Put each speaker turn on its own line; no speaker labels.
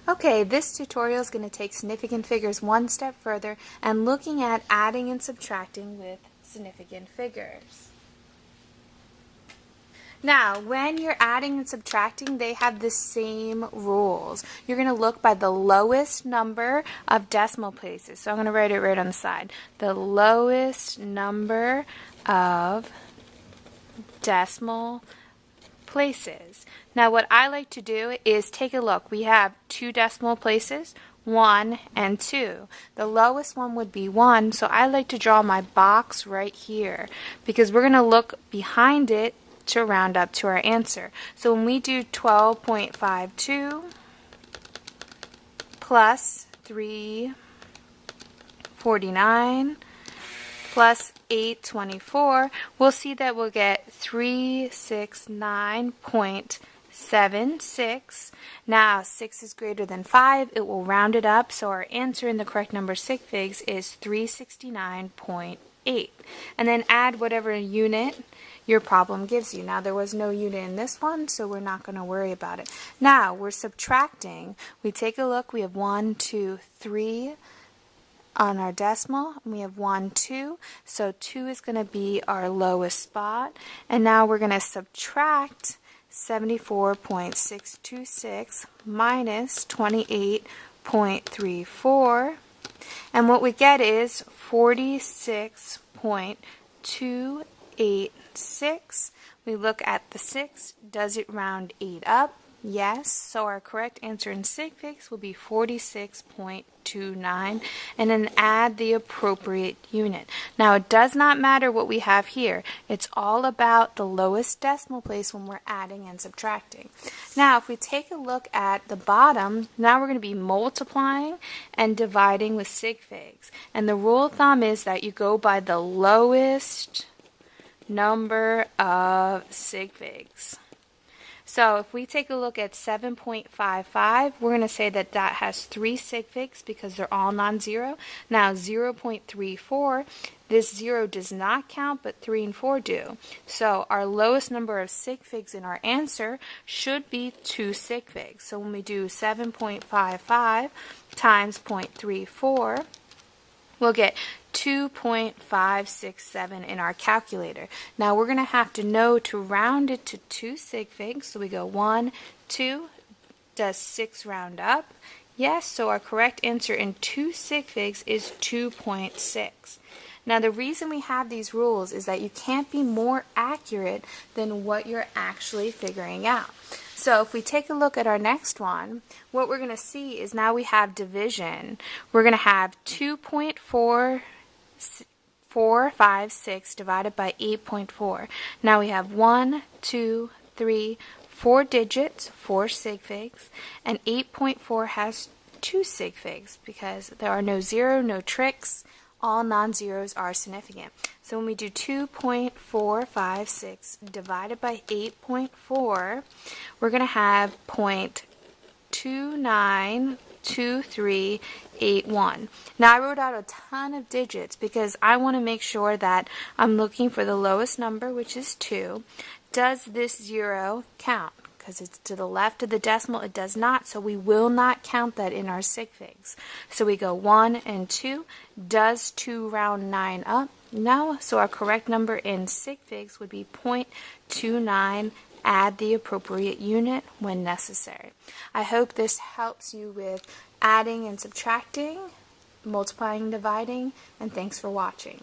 Okay, this tutorial is going to take significant figures one step further and looking at adding and subtracting with significant figures. Now, when you're adding and subtracting, they have the same rules. You're going to look by the lowest number of decimal places. So I'm going to write it right on the side. The lowest number of decimal places. Now what I like to do is take a look. We have two decimal places, 1 and 2. The lowest one would be 1, so I like to draw my box right here because we're going to look behind it to round up to our answer. So when we do 12.52 plus 349 plus 824, we'll see that we'll get 369.76. Now 6 is greater than 5, it will round it up, so our answer in the correct number sig figs is 369.8. And then add whatever unit your problem gives you. Now there was no unit in this one, so we're not going to worry about it. Now we're subtracting. We take a look, we have 1, 2, 3 on our decimal, and we have 1, 2, so 2 is going to be our lowest spot, and now we're going to subtract 74.626 minus 28.34, and what we get is 46.286. We look at the 6, does it round 8 up? Yes, so our correct answer in sig figs will be 46.29, and then add the appropriate unit. Now it does not matter what we have here. It's all about the lowest decimal place when we're adding and subtracting. Now if we take a look at the bottom, now we're going to be multiplying and dividing with sig figs. And the rule of thumb is that you go by the lowest number of sig figs. So if we take a look at 7.55, we're going to say that that has 3 sig figs because they're all non-zero. Now 0.34, this 0 does not count, but 3 and 4 do. So our lowest number of sig figs in our answer should be 2 sig figs. So when we do 7.55 times 0.34, we'll get 2.567 in our calculator. Now we're going to have to know to round it to 2 sig figs. So we go 1, 2. Does 6 round up? Yes, so our correct answer in 2 sig figs is 2.6. Now the reason we have these rules is that you can't be more accurate than what you're actually figuring out. So if we take a look at our next one, what we're going to see is now we have division. We're going to have 2.456 divided by 8.4. Now we have 1, 2, 3, 4 digits, 4 sig figs, and 8.4 has 2 sig figs because there are no zero, no tricks. All non-zeros are significant. So when we do 2.456 divided by 8.4, we're going to have 0.292381. Now I wrote out a ton of digits because I want to make sure that I'm looking for the lowest number, which is 2. Does this 0 count? Because it's to the left of the decimal, it does not, so we will not count that in our sig figs. So we go 1 and 2. Does 2 round 9 up? No, so our correct number in sig figs would be 0.29. Add the appropriate unit when necessary. I hope this helps you with adding and subtracting, multiplying and dividing, and thanks for watching.